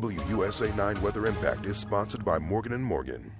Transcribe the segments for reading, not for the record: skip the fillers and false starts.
WUSA 9 Weather Impact is sponsored by Morgan & Morgan.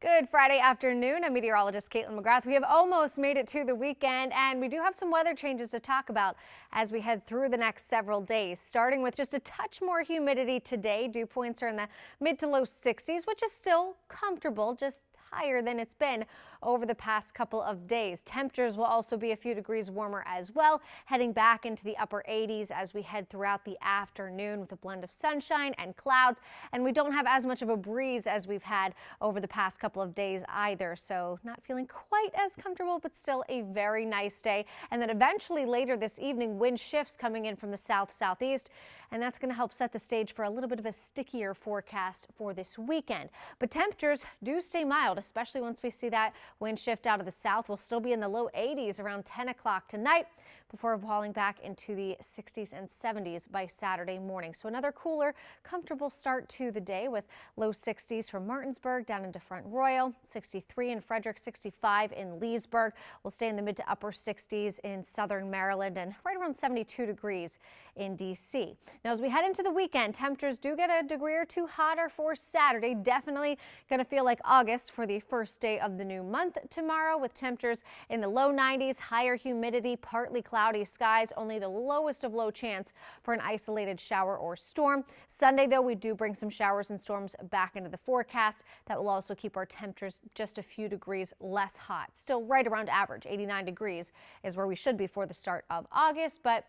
Good Friday afternoon. I'm meteorologist Caitlin McGrath. We have almost made it to the weekend, and we do have some weather changes to talk about as we head through the next several days, starting with just a touch more humidity today. Dew points are in the mid to low 60s, which is still comfortable, just higher than it's been over the past couple of days. Temperatures will also be a few degrees warmer as well, heading back into the upper 80s as we head throughout the afternoon with a blend of sunshine and clouds. And we don't have as much of a breeze as we've had over the past couple of days either. So not feeling quite as comfortable, but still a very nice day. And then eventually later this evening, wind shifts coming in from the south-southeast. And that's going to help set the stage for a little bit of a stickier forecast for this weekend. But temperatures do stay mild, especially once we see that wind shift out of the south. We'll still be in the low 80s around 10 o'clock tonight before falling back into the 60s and 70s by Saturday morning. So another cooler, comfortable start to the day with low 60s from Martinsburg down into Front Royal, 63 in Frederick, 65 in Leesburg. We'll stay in the mid to upper 60s in southern Maryland and right around 72 degrees in D.C. Now, as we head into the weekend, temperatures do get a degree or two hotter for Saturday. Definitely going to feel like August for the first day of the new month tomorrow, with temperatures in the low 90s, higher humidity, partly cloudy skies, only the lowest of low chance for an isolated shower or storm. Sunday, though, we do bring some showers and storms back into the forecast. That will also keep our temperatures just a few degrees less hot. Still right around average, 89 degrees is where we should be for the start of August, but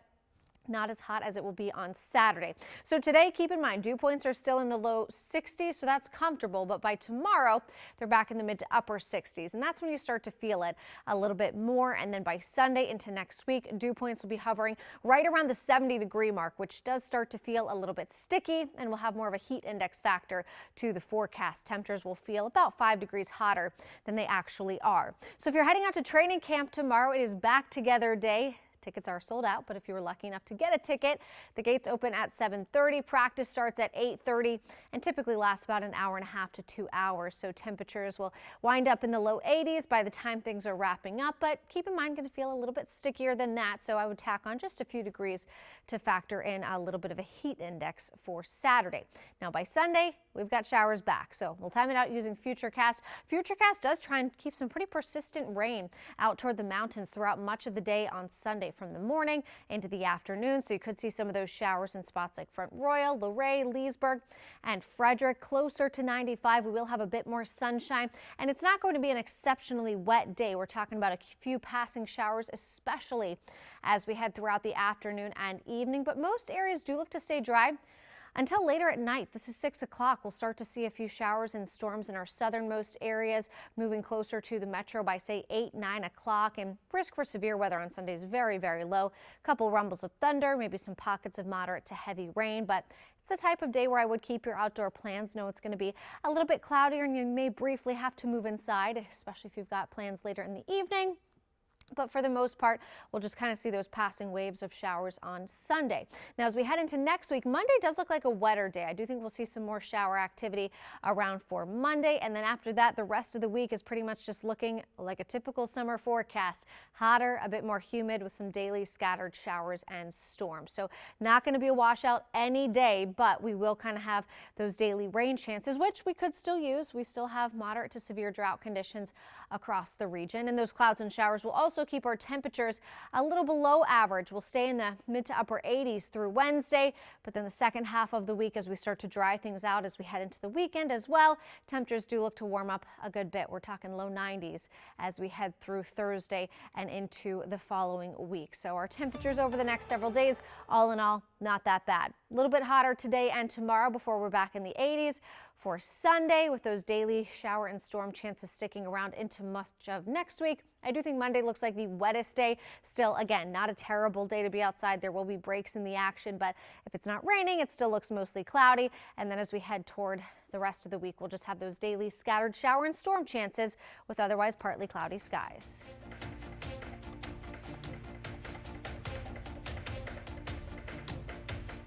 not as hot as it will be on Saturday. So today, keep in mind, dew points are still in the low 60s, so that's comfortable. But by tomorrow, they're back in the mid to upper 60s. And that's when you start to feel it a little bit more. And then by Sunday into next week, dew points will be hovering right around the 70-degree mark, which does start to feel a little bit sticky and will have more of a heat index factor to the forecast. Temperatures will feel about 5 degrees hotter than they actually are. So if you're heading out to training camp tomorrow, it is back together day. Tickets are sold out, but if you were lucky enough to get a ticket, the gates open at 7:30. Practice starts at 8:30 and typically lasts about an hour and a half to 2 hours. So temperatures will wind up in the low 80s by the time things are wrapping up, but keep in mind, going to feel a little bit stickier than that. So I would tack on just a few degrees to factor in a little bit of a heat index for Saturday. Now by Sunday, we've got showers back. So we'll time it out using Futurecast. Futurecast does try and keep some pretty persistent rain out toward the mountains throughout much of the day on Sunday, from the morning into the afternoon. So you could see some of those showers in spots like Front Royal, Luray, Leesburg, and Frederick. Closer to 95, we will have a bit more sunshine, and it's not going to be an exceptionally wet day. We're talking about a few passing showers, especially as we head throughout the afternoon and evening, but most areas do look to stay dry until later at night. This is 6 o'clock. We'll start to see a few showers and storms in our southernmost areas, moving closer to the metro by, say, 8, 9 o'clock. And risk for severe weather on Sunday is very, very low. A couple rumbles of thunder, maybe some pockets of moderate to heavy rain, but it's the type of day where I would keep your outdoor plans. Know it's going to be a little bit cloudier and you may briefly have to move inside, especially if you've got plans later in the evening. But for the most part, we'll just kind of see those passing waves of showers on Sunday. Now, as we head into next week, Monday does look like a wetter day. I do think we'll see some more shower activity around for Monday. And then after that, the rest of the week is pretty much just looking like a typical summer forecast. Hotter, a bit more humid with some daily scattered showers and storms. So not going to be a washout any day, but we will kind of have those daily rain chances, which we could still use. We still have moderate to severe drought conditions across the region. And those clouds and showers will also keep our temperatures a little below average. We'll stay in the mid to upper 80s through Wednesday, but then the second half of the week, as we start to dry things out as we head into the weekend as well, temperatures do look to warm up a good bit. We're talking low 90s as we head through Thursday and into the following week. So our temperatures over the next several days, all in all, not that bad. A little bit hotter today and tomorrow before we're back in the 80s for Sunday, with those daily shower and storm chances sticking around into much of next week. I do think Monday looks like the wettest day. Still, again, not a terrible day to be outside. There will be breaks in the action, but if it's not raining, it still looks mostly cloudy. And then as we head toward the rest of the week, we'll just have those daily scattered shower and storm chances with otherwise partly cloudy skies.